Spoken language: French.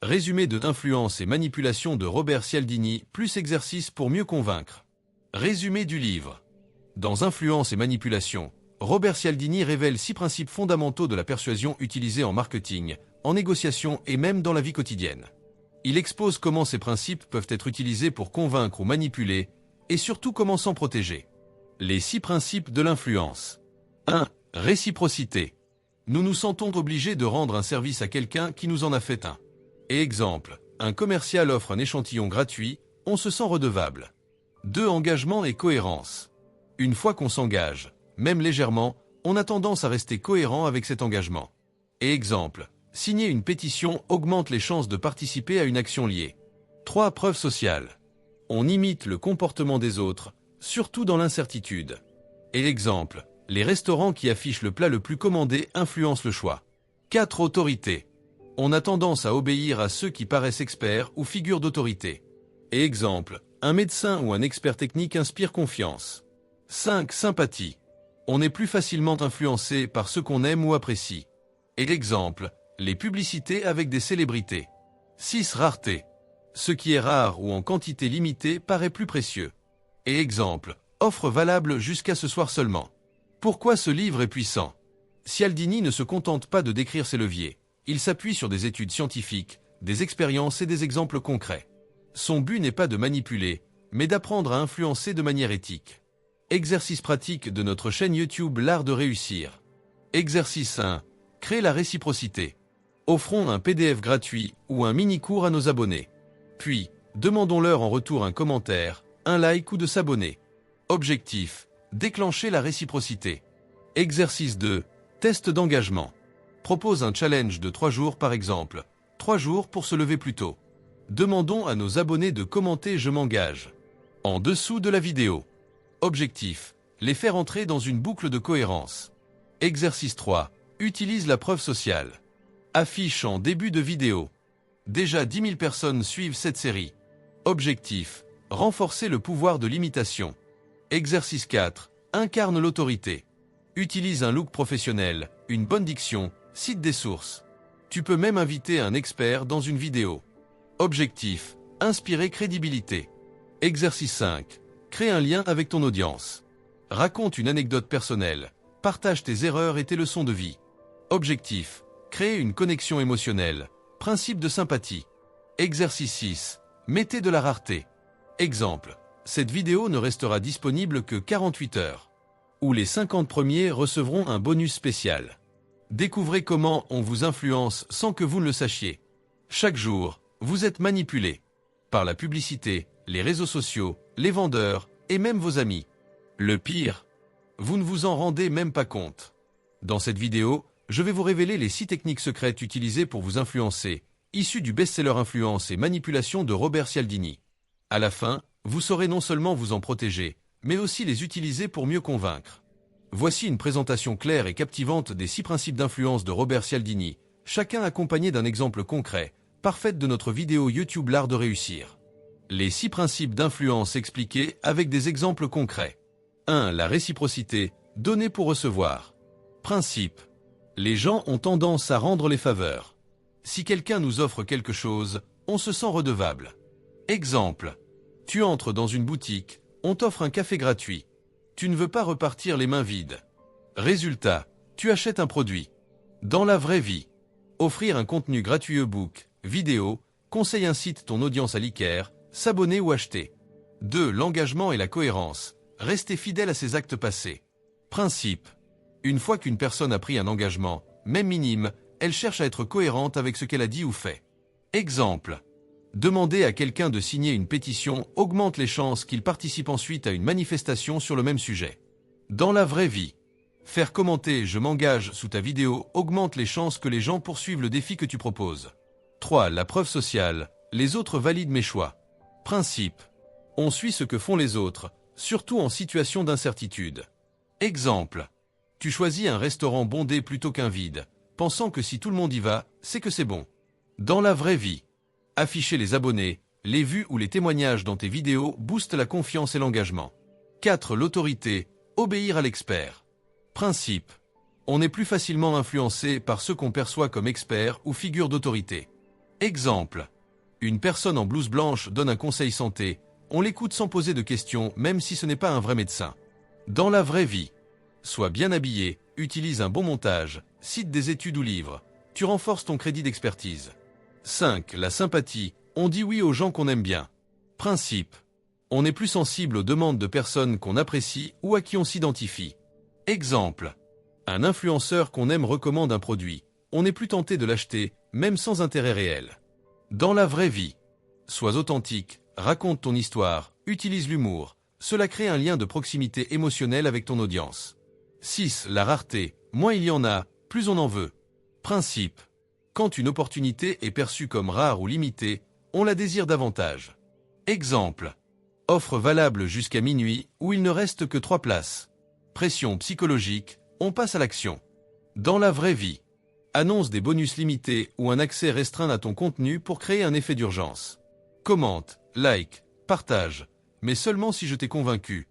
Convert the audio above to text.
Résumé de Influence et manipulation de Robert Cialdini, plus exercice pour mieux convaincre. Résumé du livre. Dans Influence et manipulation, Robert Cialdini révèle 6 principes fondamentaux de la persuasion utilisés en marketing, en négociation et même dans la vie quotidienne. Il expose comment ces principes peuvent être utilisés pour convaincre ou manipuler, et surtout comment s'en protéger. Les 6 principes de l'influence. 1. Réciprocité. Nous nous sentons obligés de rendre un service à quelqu'un qui nous en a fait un. Et exemple, un commercial offre un échantillon gratuit, on se sent redevable. 2. Engagement et cohérence. Une fois qu'on s'engage, même légèrement, on a tendance à rester cohérent avec cet engagement. Et exemple, signer une pétition augmente les chances de participer à une action liée. 3. Preuve sociale. On imite le comportement des autres, surtout dans l'incertitude. Et l'exemple, les restaurants qui affichent le plat le plus commandé influencent le choix. 4. Autorité. On a tendance à obéir à ceux qui paraissent experts ou figures d'autorité. Et exemple, un médecin ou un expert technique inspire confiance. 5. Sympathie. On est plus facilement influencé par ceux qu'on aime ou apprécie. Et l'exemple, les publicités avec des célébrités. 6. Rareté. Ce qui est rare ou en quantité limitée paraît plus précieux. Et exemple, offre valable jusqu'à ce soir seulement. Pourquoi ce livre est puissant? Cialdini ne se contente pas de décrire ses leviers. Il s'appuie sur des études scientifiques, des expériences et des exemples concrets. Son but n'est pas de manipuler, mais d'apprendre à influencer de manière éthique. Exercice pratique de notre chaîne YouTube L'Art de réussir. Exercice 1. Créer la réciprocité. Offrons un PDF gratuit ou un mini-cours à nos abonnés. Puis, demandons-leur en retour un commentaire, un like ou de s'abonner. Objectif. Déclencher la réciprocité. Exercice 2. Test d'engagement. Propose un challenge de 3 jours par exemple. 3 jours pour se lever plus tôt. Demandons à nos abonnés de commenter « Je m'engage » en dessous de la vidéo. Objectif. Les faire entrer dans une boucle de cohérence. Exercice 3. Utilise la preuve sociale. Affiche en début de vidéo. Déjà 10 000 personnes suivent cette série. Objectif. Renforcer le pouvoir de l'imitation. Exercice 4. Incarne l'autorité. Utilise un look professionnel, une bonne diction, cite des sources. Tu peux même inviter un expert dans une vidéo. Objectif. Inspirer crédibilité. Exercice 5. Crée un lien avec ton audience. Raconte une anecdote personnelle. Partage tes erreurs et tes leçons de vie. Objectif. Créer une connexion émotionnelle. Principe de sympathie. Exercice 6. Mettez de la rareté. Exemple. Cette vidéo ne restera disponible que 48 heures. Où les 50 premiers recevront un bonus spécial. Découvrez comment on vous influence sans que vous ne le sachiez. Chaque jour, vous êtes manipulé. Par la publicité, les réseaux sociaux, les vendeurs, et même vos amis. Le pire, vous ne vous en rendez même pas compte. Dans cette vidéo, je vais vous révéler les 6 techniques secrètes utilisées pour vous influencer, issues du best-seller Influence et manipulation de Robert Cialdini. À la fin, vous saurez non seulement vous en protéger, mais aussi les utiliser pour mieux convaincre. Voici une présentation claire et captivante des 6 principes d'influence de Robert Cialdini, chacun accompagné d'un exemple concret, parfaite de notre vidéo YouTube L'Art de réussir. Les 6 principes d'influence expliqués avec des exemples concrets. 1. La réciprocité, donner pour recevoir. Principe. Les gens ont tendance à rendre les faveurs. Si quelqu'un nous offre quelque chose, on se sent redevable. Exemple. Tu entres dans une boutique, on t'offre un café gratuit. Tu ne veux pas repartir les mains vides. Résultat, tu achètes un produit. Dans la vraie vie, offrir un contenu gratuit e-book, vidéo, conseille incite ton audience à liker, s'abonner ou acheter. 2. L'engagement et la cohérence. Rester fidèle à ses actes passés. Principe. Une fois qu'une personne a pris un engagement, même minime, elle cherche à être cohérente avec ce qu'elle a dit ou fait. Exemple. Demander à quelqu'un de signer une pétition augmente les chances qu'il participe ensuite à une manifestation sur le même sujet. Dans la vraie vie, faire commenter « Je m'engage » sous ta vidéo augmente les chances que les gens poursuivent le défi que tu proposes. 3. La preuve sociale. Les autres valident mes choix. Principe. On suit ce que font les autres, surtout en situation d'incertitude. Exemple. Tu choisis un restaurant bondé plutôt qu'un vide, pensant que si tout le monde y va, c'est que c'est bon. Dans la vraie vie, afficher les abonnés, les vues ou les témoignages dans tes vidéos boostent la confiance et l'engagement. 4. L'autorité, obéir à l'expert. Principe. On est plus facilement influencé par ceux qu'on perçoit comme experts ou figures d'autorité. Exemple. Une personne en blouse blanche donne un conseil santé. On l'écoute sans poser de questions, même si ce n'est pas un vrai médecin. Dans la vraie vie, sois bien habillé, utilise un bon montage, cite des études ou livres. Tu renforces ton crédit d'expertise. 5. La sympathie. On dit oui aux gens qu'on aime bien. Principe. On est plus sensible aux demandes de personnes qu'on apprécie ou à qui on s'identifie. Exemple. Un influenceur qu'on aime recommande un produit. On est plus tenté de l'acheter, même sans intérêt réel. Dans la vraie vie, sois authentique, raconte ton histoire, utilise l'humour. Cela crée un lien de proximité émotionnelle avec ton audience. 6. La rareté. Moins il y en a, plus on en veut. Principe. Quand une opportunité est perçue comme rare ou limitée, on la désire davantage. Exemple. Offre valable jusqu'à minuit où il ne reste que 3 places. Pression psychologique, on passe à l'action. Dans la vraie vie, annonce des bonus limités ou un accès restreint à ton contenu pour créer un effet d'urgence. Commente, like, partage, mais seulement si je t'ai convaincu.